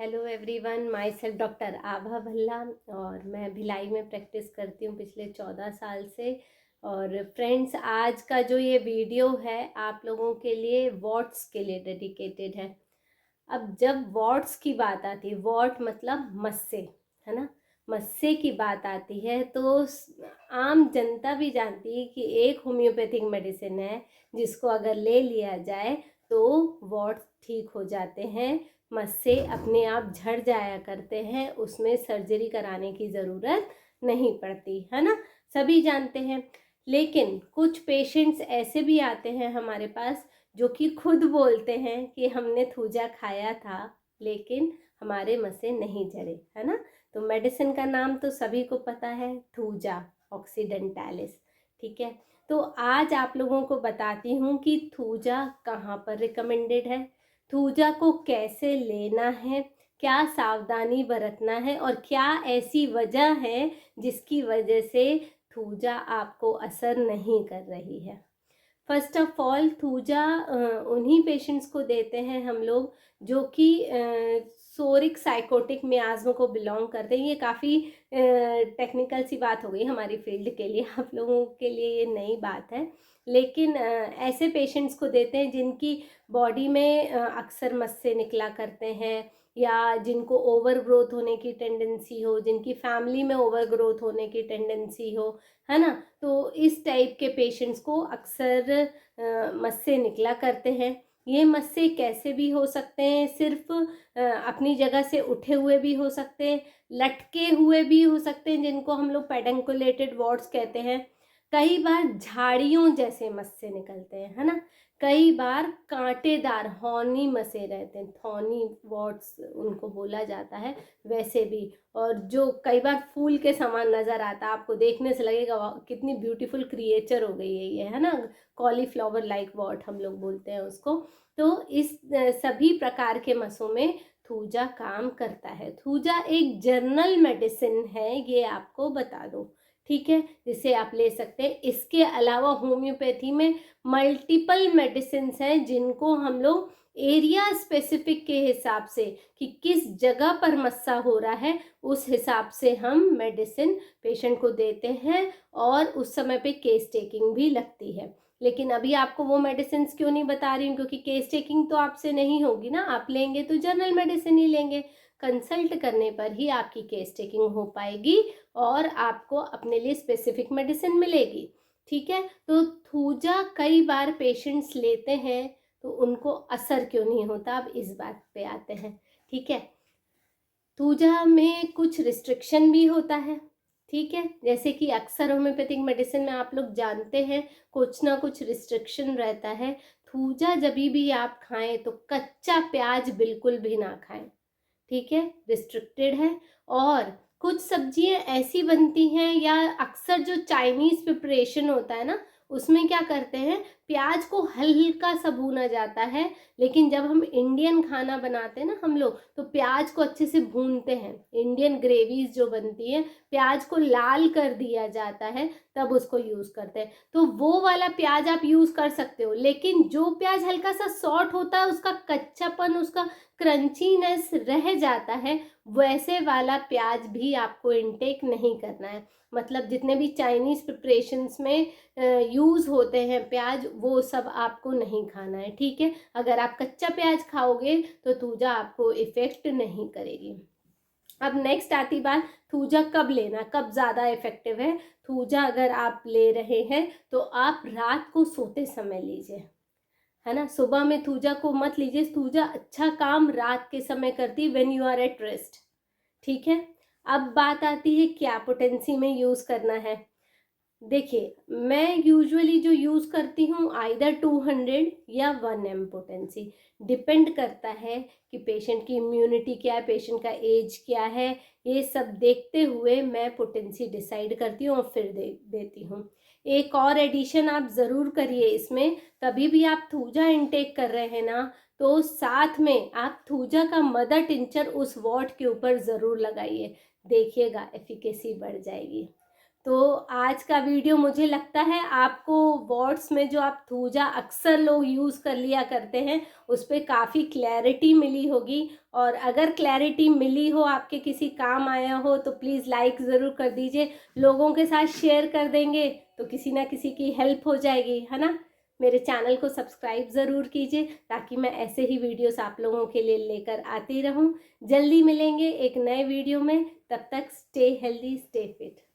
Hello everyone, myself doctor Abha Bhalla और मैं भिलाई में प्रैक्टिस करती हूँ पिछले 14 साल से। और फ्रेंड्स, आज का जो ये वीडियो है आप लोगों के लिए वॉट्स के लिए डेडिकेटेड है। अब जब वॉट्स की बात आती है, वॉट मतलब मस्से, है ना, मस्से की बात आती है तो आम जनता भी जानती है कि एक होम्योपैथिक मेडिसिन है जिसको अगर ले लिया जाए तो वॉट्स ठीक हो जाते हैं, मस्से अपने आप झड़ जाया करते हैं, उसमें सर्जरी कराने की ज़रूरत नहीं पड़ती, है ना, सभी जानते हैं। लेकिन कुछ पेशेंट्स ऐसे भी आते हैं हमारे पास जो कि खुद बोलते हैं कि हमने थूजा खाया था लेकिन हमारे मस्से नहीं झड़े, है ना। तो मेडिसिन का नाम तो सभी को पता है, थूजा ऑक्सीडेंटालिस। ठीक है, तो आज आप लोगों को बताती हूँ कि थूजा कहाँ पर रिकमेंडेड है, थूजा को कैसे लेना है, क्या सावधानी बरतना है और क्या ऐसी वजह है जिसकी वजह से थूजा आपको असर नहीं कर रही है। फर्स्ट ऑफ ऑल, थूजा उन्हीं पेशेंट्स को देते हैं हम लोग जो कि सोरिक साइकोटिक मियाज्म को बिलोंग करते हैं। ये काफ़ी टेक्निकल सी बात हो गई हमारी फील्ड के लिए, आप लोगों के लिए ये नई बात है, लेकिन ऐसे पेशेंट्स को देते हैं जिनकी बॉडी में अक्सर मस्से निकला करते हैं या जिनको ओवर ग्रोथ होने की टेंडेंसी हो, जिनकी फैमिली में ओवर ग्रोथ होने की टेंडेंसी हो, है ना। तो इस टाइप के पेशेंट्स को अक्सर मस्से निकला करते हैं। ये मस्से कैसे भी हो सकते हैं, सिर्फ अपनी जगह से उठे हुए भी हो सकते हैं, लटके हुए भी हो सकते हैं जिनको हम लोग पेडंकुलेटेड वॉट्स कहते हैं। कई बार झाड़ियों जैसे मस्से निकलते हैं, है ना। कई बार कांटेदार हॉर्नी मस्से रहते हैं, थॉर्नी वॉट्स उनको बोला जाता है, वैसे भी। और जो कई बार फूल के समान नज़र आता है, आपको देखने से लगेगा वाह कितनी ब्यूटीफुल क्रिएचर हो गई है ये, है ना, कॉलीफ्लावर लाइक वॉट हम लोग बोलते हैं उसको। तो इस सभी प्रकार के मसों में थूजा काम करता है। थूजा एक जर्नल मेडिसिन है, ये आपको बता दो, ठीक है, जिसे आप ले सकते हैं। इसके अलावा होम्योपैथी में मल्टीपल मेडिसिन हैं जिनको हम लोग एरिया स्पेसिफिक के हिसाब से कि किस जगह पर मस्सा हो रहा है उस हिसाब से हम मेडिसिन पेशेंट को देते हैं और उस समय पे केस टेकिंग भी लगती है। लेकिन अभी आपको वो मेडिसिन क्यों नहीं बता रही हूँ, क्योंकि केस टेकिंग तो आपसे नहीं होगी ना, आप लेंगे तो जनरल मेडिसिन ही लेंगे, कंसल्ट करने पर ही आपकी केस टेकिंग हो पाएगी और आपको अपने लिए स्पेसिफिक मेडिसिन मिलेगी। ठीक है, तो थूजा कई बार पेशेंट्स लेते हैं तो उनको असर क्यों नहीं होता, अब इस बात पे आते हैं। ठीक है, थूजा में कुछ रिस्ट्रिक्शन भी होता है, ठीक है, जैसे कि अक्सर होम्योपैथिक मेडिसिन में आप लोग जानते हैं कुछ ना कुछ रिस्ट्रिक्शन रहता है। थूजा जब भी आप खाएं तो कच्चा प्याज बिल्कुल भी ना खाएं, ठीक है, रिस्ट्रिक्टेड है। और कुछ सब्जियां ऐसी बनती हैं या अक्सर जो चाइनीज प्रिपरेशन होता है ना, उसमें क्या करते हैं, प्याज को हल्का सा भूना जाता है, लेकिन जब हम इंडियन खाना बनाते हैं ना हम लोग, तो प्याज को अच्छे से भूनते हैं। इंडियन ग्रेवीज जो बनती है, प्याज को लाल कर दिया जाता है, तब उसको यूज करते हैं। तो वो वाला प्याज आप यूज कर सकते हो, लेकिन जो प्याज हल्का सा सॉर्ट होता है, उसका कच्चापन, उसका क्रंचीनेस रह जाता है, वैसे वाला प्याज भी आपको इनटेक नहीं करना है। मतलब जितने भी चाइनीज प्रिपरेशंस में यूज होते हैं प्याज, वो सब आपको नहीं खाना है, ठीक है। अगर आप कच्चा प्याज खाओगे तो थूजा आपको इफेक्ट नहीं करेगी। अब नेक्स्ट आती बात, थूजा कब लेना, कब ज़्यादा इफेक्टिव है। थूजा अगर आप ले रहे हैं तो आप रात को सोते समय लीजिए, है ना, सुबह में थूजा को मत लीजिए। थूजा अच्छा काम रात के समय करती, when you are at rest, ठीक है। अब बात आती है क्या पोटेंसी में यूज़ करना है। देखिए, मैं यूजुअली जो यूज़ करती हूँ आइदर 200 या 1 पोटेंसी, डिपेंड करता है कि पेशेंट की इम्यूनिटी क्या है, पेशेंट का एज क्या है, ये सब देखते हुए मैं पोटेंसी डिसाइड करती हूँ और फिर देती हूँ। एक और एडिशन आप ज़रूर करिए इसमें, कभी भी आप थूजा इनटेक कर रहे हैं ना, तो साथ में आप थूजा का मदर टिंचर उस वॉट के ऊपर ज़रूर लगाइए, देखिएगा एफिकेसी बढ़ जाएगी। तो आज का वीडियो मुझे लगता है आपको वर्ड्स में जो आप थूजा अक्सर लोग यूज़ कर लिया करते हैं उस पर काफ़ी क्लैरिटी मिली होगी। और अगर क्लैरिटी मिली हो, आपके किसी काम आया हो, तो प्लीज़ लाइक ज़रूर कर दीजिए। लोगों के साथ शेयर कर देंगे तो किसी ना किसी की हेल्प हो जाएगी, है ना। मेरे चैनल को सब्सक्राइब ज़रूर कीजिए ताकि मैं ऐसे ही वीडियोस आप लोगों के लिए लेकर आती रहूं। जल्दी मिलेंगे एक नए वीडियो में, तब तक स्टे हेल्दी, स्टे फिट।